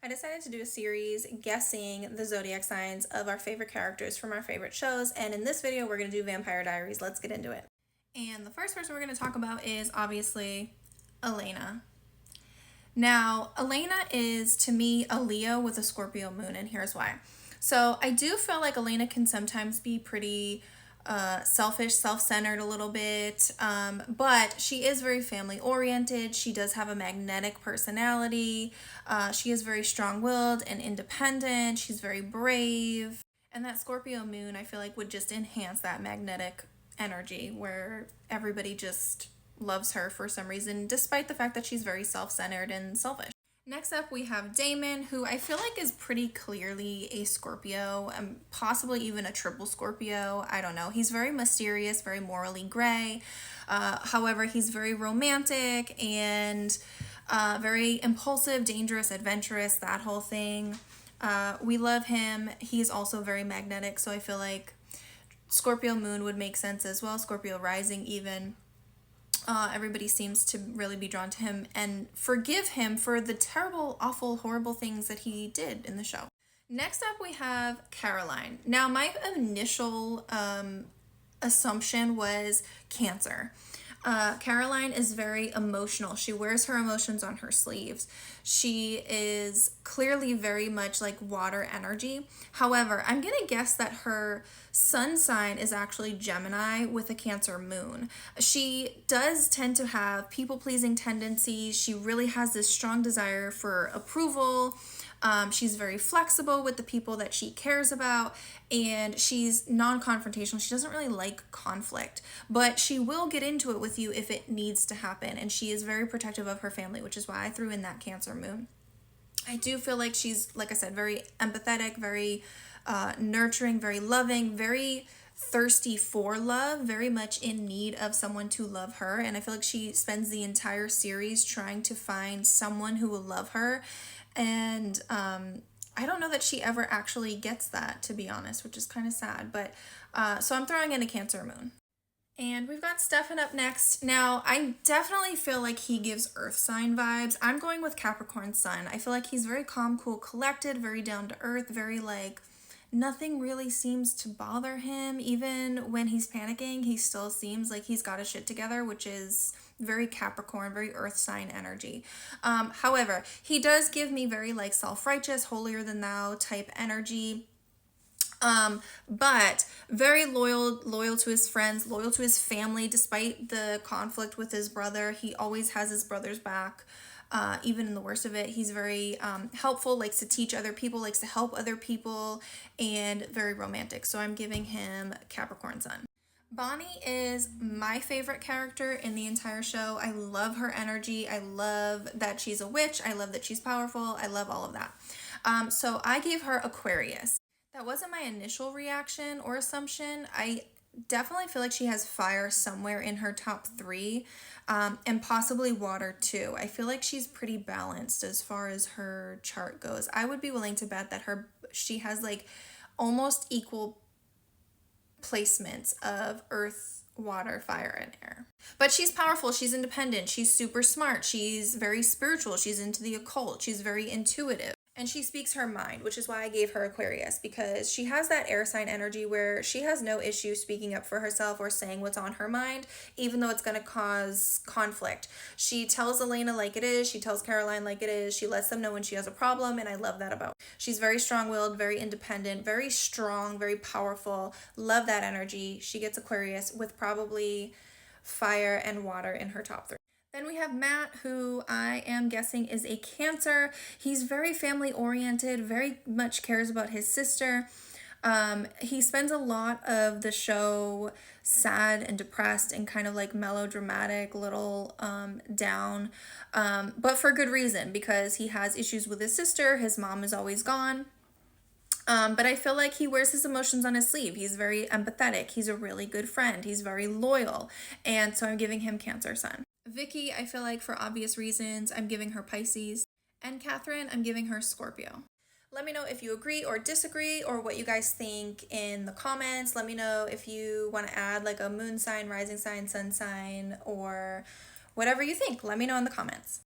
I decided to do a series guessing the zodiac signs of our favorite characters from our favorite shows, and in this video we're going to do Vampire Diaries. Let's get into it. And the first person we're going to talk about is obviously Elena. Now, Elena is to me a Leo with a Scorpio moon, and here's why. So I do feel like Elena can sometimes be pretty selfish, self-centered a little bit, but she is very family oriented. She does have a magnetic personality. She is very strong-willed and independent. She's very brave, and that Scorpio moon I feel like would just enhance that magnetic energy where everybody just loves her for some reason, despite the fact that she's very self-centered and selfish. Next up, we have Damon, who I feel like is pretty clearly a Scorpio, and possibly even a triple Scorpio. I don't know. He's very mysterious, very morally gray. However, he's very romantic and very impulsive, dangerous, adventurous, that whole thing. We love him. He's also very magnetic, so I feel like Scorpio moon would make sense as well, Scorpio rising even. Everybody seems to really be drawn to him and forgive him for the terrible, awful, horrible things that he did in the show. Next up, we have Caroline. Now, my initial assumption was Cancer. Caroline is very emotional. She wears her emotions on her sleeves. She is clearly very much like water energy. However, I'm going to guess that her sun sign is actually Gemini with a Cancer moon. She does tend to have people-pleasing tendencies. She really has this strong desire for approval. She's very flexible with the people that she cares about, and she's non-confrontational. She doesn't really like conflict, but she will get into it with you if it needs to happen, and she is very protective of her family, which is why I threw in that Cancer moon. I do feel like she's, like I said, very empathetic, very nurturing, very loving, very thirsty for love, very much in need of someone to love her. And I feel like she spends the entire series trying to find someone who will love her. And I don't know that she ever actually gets that, to be honest, which is kind of sad. But so I'm throwing in a Cancer moon. And we've got Stefan up next. Now, I definitely feel like he gives earth sign vibes. I'm going with Capricorn sun. I feel like he's very calm, cool, collected, very down to earth, very like nothing really seems to bother him. Even when he's panicking, he still seems like he's got his shit together, which is very Capricorn, very earth sign energy. However, he does give me very like self-righteous, holier than thou type energy. But very loyal to his friends, loyal to his family, despite the conflict with his brother. He always has his brother's back. Even in the worst of it, he's very helpful, likes to teach other people, likes to help other people, and very romantic. So I'm giving him Capricorn sun. Bonnie is my favorite character in the entire show. I love her energy. I love that she's a witch. I love that she's powerful. I love all of that. So I gave her Aquarius. That wasn't my initial reaction or assumption. I definitely feel like she has fire somewhere in her top three, and possibly water too. I feel like she's pretty balanced as far as her chart goes. I would be willing to bet that she has like almost equal placements of earth, water, fire, and air. But she's powerful, she's independent, she's super smart, she's very spiritual, she's into the occult, she's very intuitive. And she speaks her mind, which is why I gave her Aquarius, because she has that air sign energy where she has no issue speaking up for herself or saying what's on her mind, even though it's going to cause conflict. She tells Elena like it is. She tells Caroline like it is. She lets them know when she has a problem, and I love that about her. She's very strong-willed, very independent, very strong, very powerful. Love that energy. She gets Aquarius with probably fire and water in her top three. Then we have Matt, who I am guessing is a Cancer. He's very family oriented, very much cares about his sister. He spends a lot of the show sad and depressed and kind of like melodramatic, little down, but for good reason, because he has issues with his sister. His mom is always gone. But I feel like he wears his emotions on his sleeve. He's very empathetic. He's a really good friend. He's very loyal. And so I'm giving him Cancer sun. Vicky, I feel like for obvious reasons, I'm giving her Pisces. And Catherine, I'm giving her Scorpio. Let me know if you agree or disagree, or what you guys think in the comments. Let me know if you want to add like a moon sign, rising sign, sun sign, or whatever you think. Let me know in the comments.